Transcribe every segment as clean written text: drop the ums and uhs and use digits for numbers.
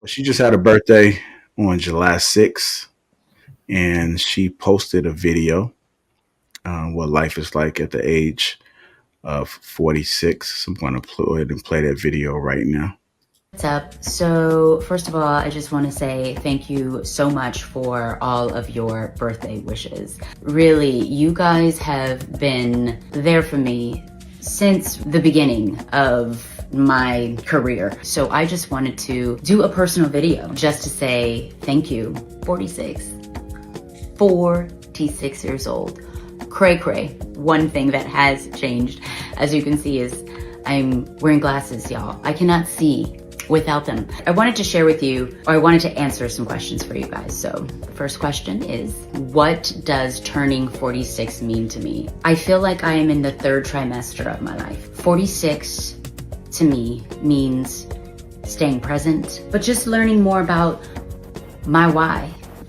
She just had a birthday on July 6th, and she posted a video what life is like at the age of 46. So I'm going to go ahead and play that video right now. What's up? So first of all, I just want to say thank you so much for all of your birthday wishes. Really, you guys have been there for me since the beginning of my career. So I just wanted to do a personal video just to say thank you. 46 years old. Cray cray. One thing that has changed, as you can see, is I'm wearing glasses, y'all. I cannot see without them. I wanted to share with you, or I wanted to answer some questions for you guys. So the first question is, what does turning 46 mean to me? I feel like I am in the third trimester of my life. 46 to me means staying present, but just learning more about my why.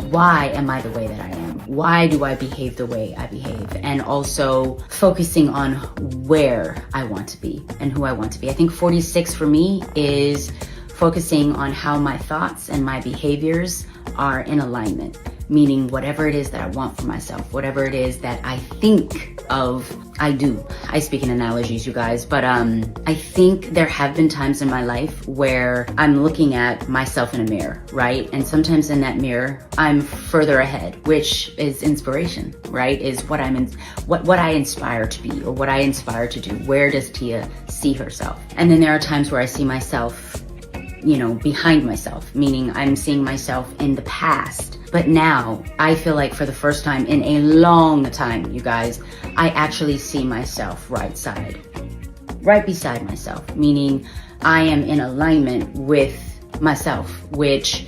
Why am I the way that I am? Why do I behave the way I behave? And also focusing on where I want to be and who I want to be. I think 46 for me is focusing on how my thoughts and my behaviors are in alignment, meaning whatever it is that I want for myself, whatever it is that I think of, I do. I speak in analogies, you guys, but I think there have been times in my life where I'm looking at myself in a mirror, right? And sometimes in that mirror, I'm further ahead, which is inspiration, right? Is what what I inspire to be, or what I inspire to do. Where does Tia see herself? And then there are times where I see myself, you know, behind myself, meaning I'm seeing myself in the past. But now I feel like for the first time in a long time, you guys, I actually see myself right beside myself, meaning I am in alignment with myself, which,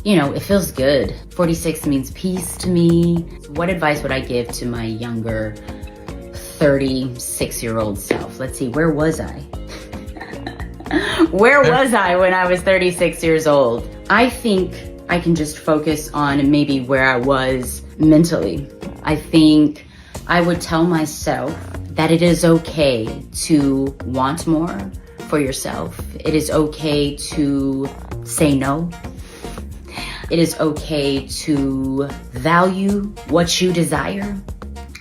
you know, it feels good. 46 means peace to me. What advice would I give to my younger 36-year-old self? Let's see, where was I? Where was I when I was 36 years old? I think I can just focus on maybe where I was mentally. I think I would tell myself that it is okay to want more for yourself. It is okay to say no. It is okay to value what you desire,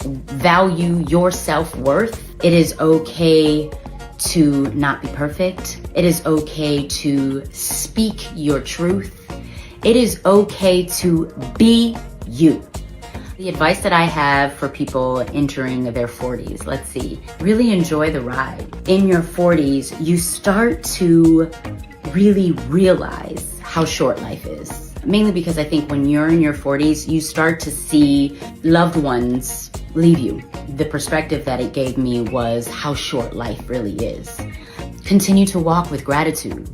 value your self-worth. It is okay to not be perfect. It is okay to speak your truth. It is okay to be you. The advice that I have for people entering their 40s, let's see, really enjoy the ride. In your 40s, you start to really realize how short life is. Mainly because I think when you're in your 40s, you start to see loved ones leave you. The perspective that it gave me was how short life really is. Continue to walk with gratitude,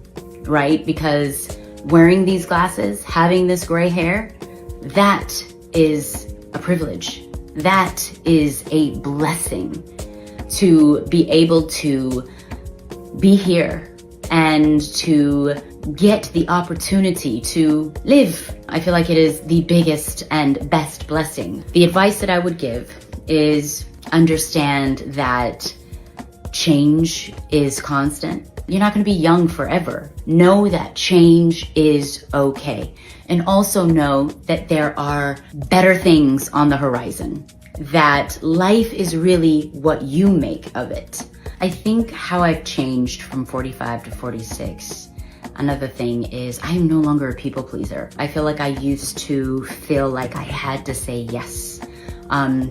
right? Because wearing these glasses, having this gray hair, that is a privilege. That is a blessing to be able to be here and to get the opportunity to live. I feel like it is the biggest and best blessing. The advice that I would give is understand that change is constant. You're not going to be young forever. Know that change is okay. And also know that there are better things on the horizon. That life is really what you make of it. I think how I've changed from 45 to 46, another thing is I am no longer a people pleaser. I feel like I used to feel like I had to say yes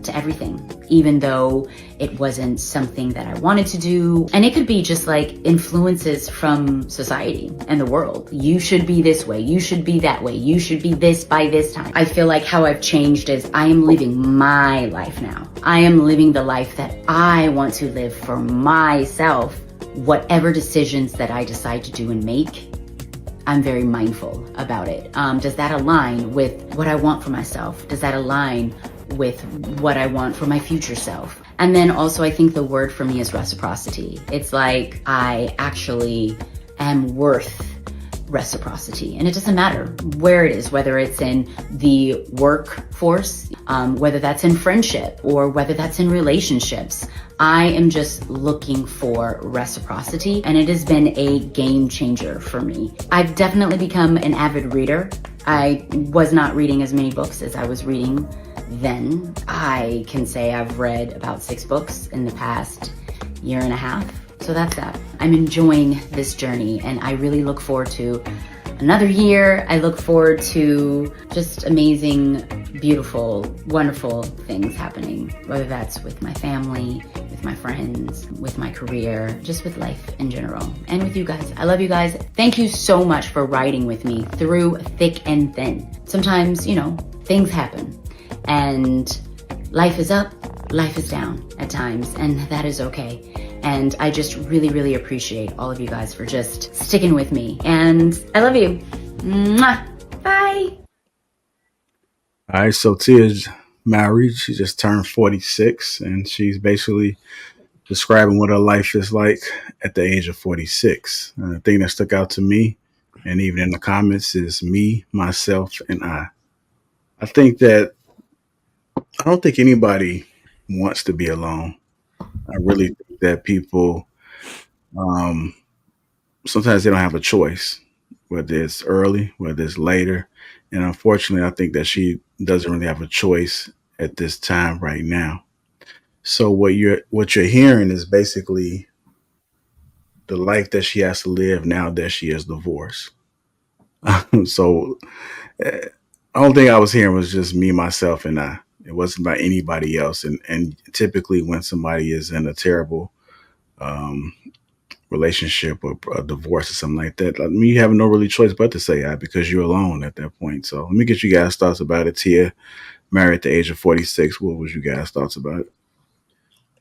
to everything, even though it wasn't something that I wanted to do. And it could be just like influences from society and the world. You should be this way. You should be that way. You should be this by this time. I feel like how I've changed is I am living my life now. I am living the life that I want to live for myself. Whatever decisions that I decide to do and make, I'm very mindful about it. Does that align with what I want for myself? Does that align with what I want for my future self? And then also I think the word for me is reciprocity. It's like I actually am worth reciprocity. And it doesn't matter where it is, whether it's in the workforce, whether that's in friendship, or whether that's in relationships. I am just looking for reciprocity, and it has been a game changer for me. I've definitely become an avid reader. I was not reading as many books as I was reading then. I can say I've read about 6 books in the past year and a half. So that's that. I'm enjoying this journey, and I really look forward to another year. I look forward to just amazing, beautiful, wonderful things happening, whether that's with my family, with my friends, with my career, just with life in general, and with you guys. I love you guys. Thank you so much for riding with me through thick and thin. Sometimes, things happen, and life is up, life is down at times, and that is okay. And I just really, really appreciate all of you guys for just sticking with me. And I love you. Mwah. Bye. All right, so Tia's married. She just turned 46, and she's basically describing what her life is like at the age of 46. And the thing that stuck out to me, and even in the comments, is me, myself, and I. I think that I don't think anybody wants to be alone. I really think that people um, sometimes they don't have a choice, whether it's early, whether it's later. And unfortunately, I think that she doesn't really have a choice at this time right now. So what you're hearing is basically the life that she has to live now that she is divorced. So uh, the only thing I was hearing was just me, myself, and I. It wasn't about anybody else. And typically, when somebody is in a terrible um, relationship or a divorce or something like that, like me, you have no really choice but to say I because you're alone at that point. So let me get you guys' thoughts about it. Tia, married at the age of 46. What was you guys' thoughts about it?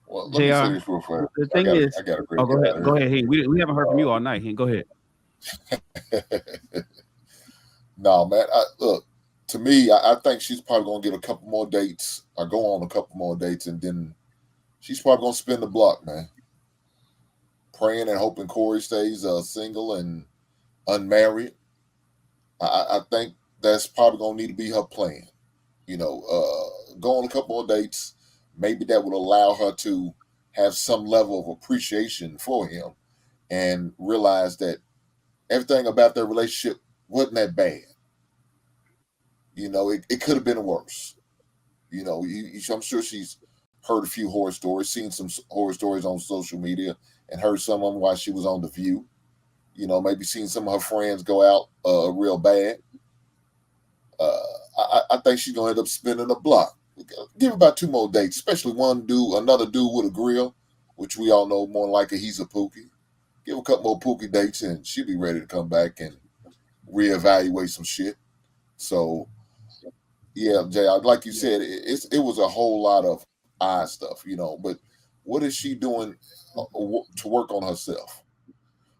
Well, let me say Jr. this real fast. The I thing got is, I got a great oh, get go out ahead, of go ahead. Hey, we haven't heard from you all night. Hey, go ahead. here. No, man. Look, to me, I think she's probably gonna get a couple more dates or go on a couple more dates, and then she's probably gonna spin the block, man. Praying and hoping Corey stays single and unmarried. I think that's probably gonna need to be her plan. Go on a couple more dates. Maybe that would allow her to have some level of appreciation for him and realize that everything about their relationship wasn't that bad. It could have been worse. I'm sure she's heard a few horror stories, seen some horror stories on social media, and heard some of them while she was on The View. Maybe seen some of her friends go out real bad. Uh, I think she's gonna end up spinning a block. Give her about 2 more dates, especially another dude with a grill, which we all know more than likely he's a pookie. Give her a couple more pookie dates, and she'll be ready to come back and reevaluate some shit. So yeah, Jay, like you said, it was a whole lot of odd stuff, But what is she doing to work on herself?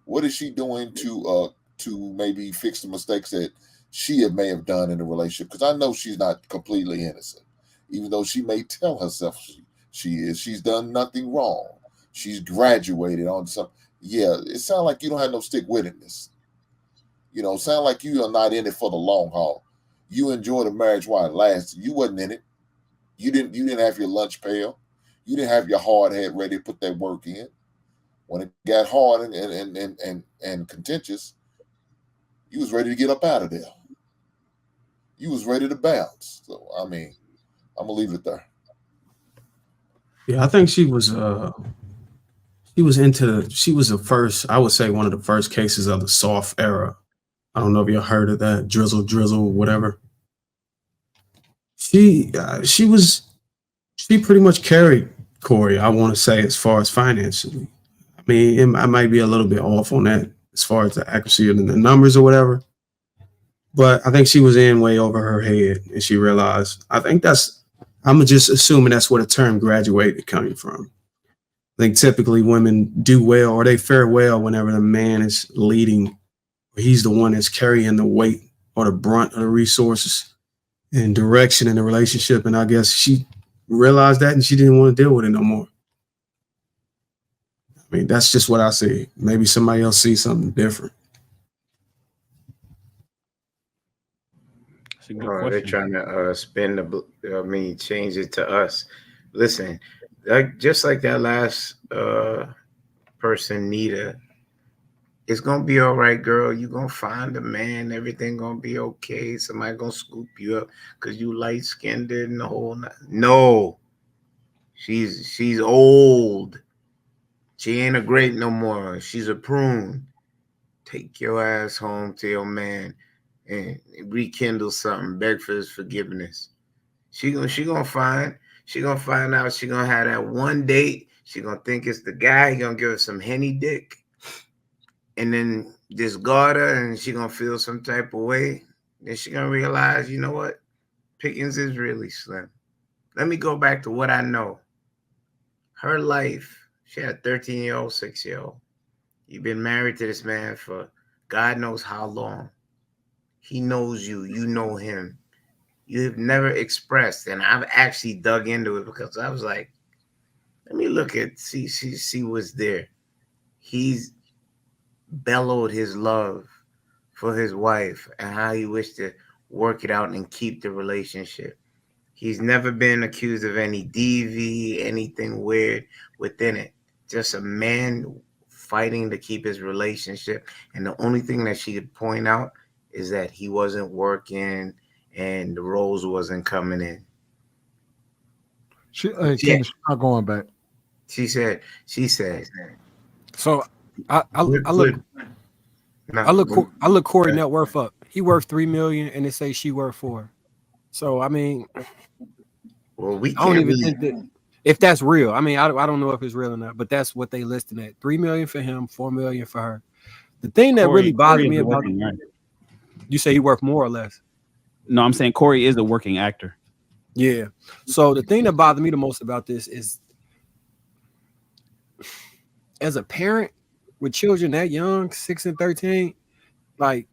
What is she doing to maybe fix the mistakes that may have done in the relationship? Because I know she's not completely innocent, even though she may tell herself she is. She's done nothing wrong. She's graduated on some. Yeah, it sounds like you don't have no stick wittiness. Sound like you are not in it for the long haul. You enjoy the marriage while it lasted. You wasn't in it. You didn't have your lunch pail. You didn't have your hard head ready to put that work in. When it got hard and contentious, you was ready to get up out of there. You was ready to bounce. So I mean, I'm gonna leave it there. Yeah, I think she was the first, I would say one of the first cases of the soft era. I don't know if you heard of that, drizzle, whatever. She pretty much carried Corey, I want to say, as far as financially. I mean, I might be a little bit off on that as far as the accuracy of the numbers or whatever, but I think she was in way over her head, and she realized. I'm just assuming that's where the term graduated coming from. I think typically women do well, or they fare well whenever the man is leading, or he's the one that's carrying the weight or the brunt of the resources and direction in the relationship. And I guess she realized that, and she didn't want to deal with it no more. I mean, that's just what I see. Maybe somebody else sees something different. a good Oh, they're question. trying to spin change it to us. Listen, just like that last person, Nita, it's gonna be all right, girl. You gonna find a man. Everything gonna be okay. Somebody gonna scoop you up because you light skinned and the whole. No, she's old. She ain't a grape no more. She's a prune. Take your ass home to your man and rekindle something. Beg for his forgiveness. She gonna find out. She gonna have that one date. She gonna think it's the guy. He gonna give her some henny dick, and then discard her, and she gonna feel some type of way. Then she gonna realize, you know what? Pickings is really slim. Let me go back to what I know. Her life. She had a 13-year-old, 6-year-old. You've been married to this man for God knows how long. He knows you. You know him. You have never expressed, and I've actually dug into it because I was like, let me look at see what's there. He's bellowed his love for his wife and how he wished to work it out and keep the relationship. He's never been accused of any DV, anything weird within it. Just a man fighting to keep his relationship. And the only thing that she could point out is that he wasn't working and the rose wasn't coming in. Candace, not going back. She said. So I look Corey net worth up. He worth $3 million, and they say she worth $4 million. So I mean, well, we I don't even think that if that's real. I mean, I don't know if it's real or not, but that's what they listing at. $3 million for him, $4 million for her. The thing that really bothered me about you say he worth more or less. No, I'm saying Corey is a working actor. Yeah. So the thing that bothered me the most about this is, as a parent with children that young, 6 and 13, like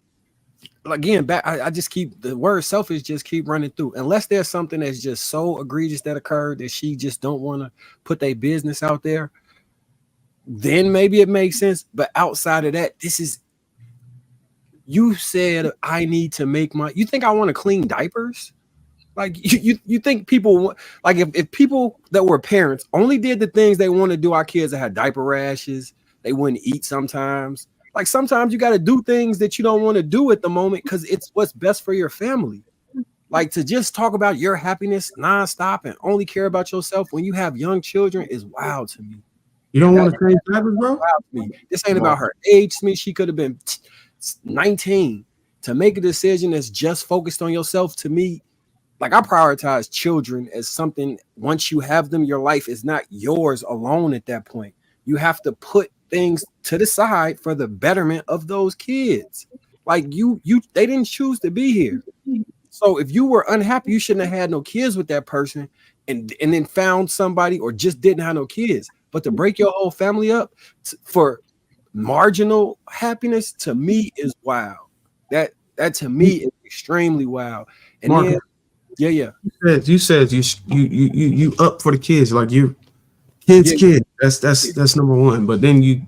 again, I just keep the word selfish just keep running through. Unless there's something that's just so egregious that occurred that she just don't want to put their business out there, then maybe it makes sense. But outside of that, this is, you said I need to make you think I want to clean diapers? Like you think people, like if people that were parents only did the things they want to do, our kids that had diaper rashes, they wouldn't eat sometimes. Like sometimes you got to do things that you don't want to do at the moment because it's what's best for your family. Like to just talk about your happiness nonstop and only care about yourself when you have young children is wild to me. You don't want to change diapers, bro? This ain't about her age to me. She could have been 19. To make a decision that's just focused on yourself, to me, like I prioritize children as something, once you have them, your life is not yours alone at that point. You have to put things to the side for the betterment of those kids. Like they didn't choose to be here. So if you were unhappy, you shouldn't have had no kids with that person and then found somebody or just didn't have no kids. But to break your whole family up for marginal happiness, to me is wild. That to me is extremely wild. And Marcus, then yeah. You said you up for the kids, like you kids. That's number one. But then you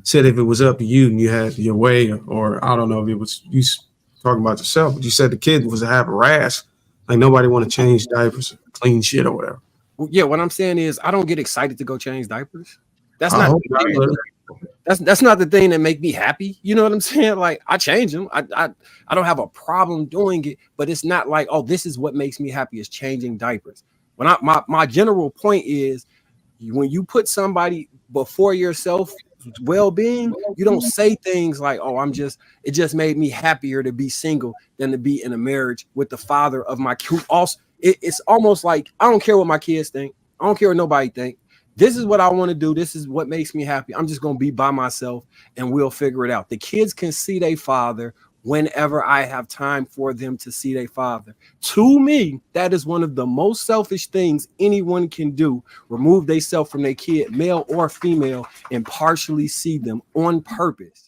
said if it was up to you and you had your way, or I don't know if it was you talking about yourself, but you said the kid was to have a rash. Like nobody want to change diapers, clean shit or whatever. Well, yeah, what I'm saying is I don't get excited to go change diapers. That's not the thing that make me happy. You know what I'm saying? Like I change them. I don't have a problem doing it, but it's not like, oh, this is what makes me happy is changing diapers. When my general point is when you put somebody before yourself well-being, you don't say things like, oh, it just made me happier to be single than to be in a marriage with the father of my kid. Also, it's almost like I don't care what my kids think. I don't care what nobody think. This is what I want to do. This is what makes me happy. I'm just going to be by myself and we'll figure it out. The kids can see their father whenever I have time for them to see their father. To me, that is one of the most selfish things anyone can do. Remove themselves from their kid, male or female, and partially see them on purpose.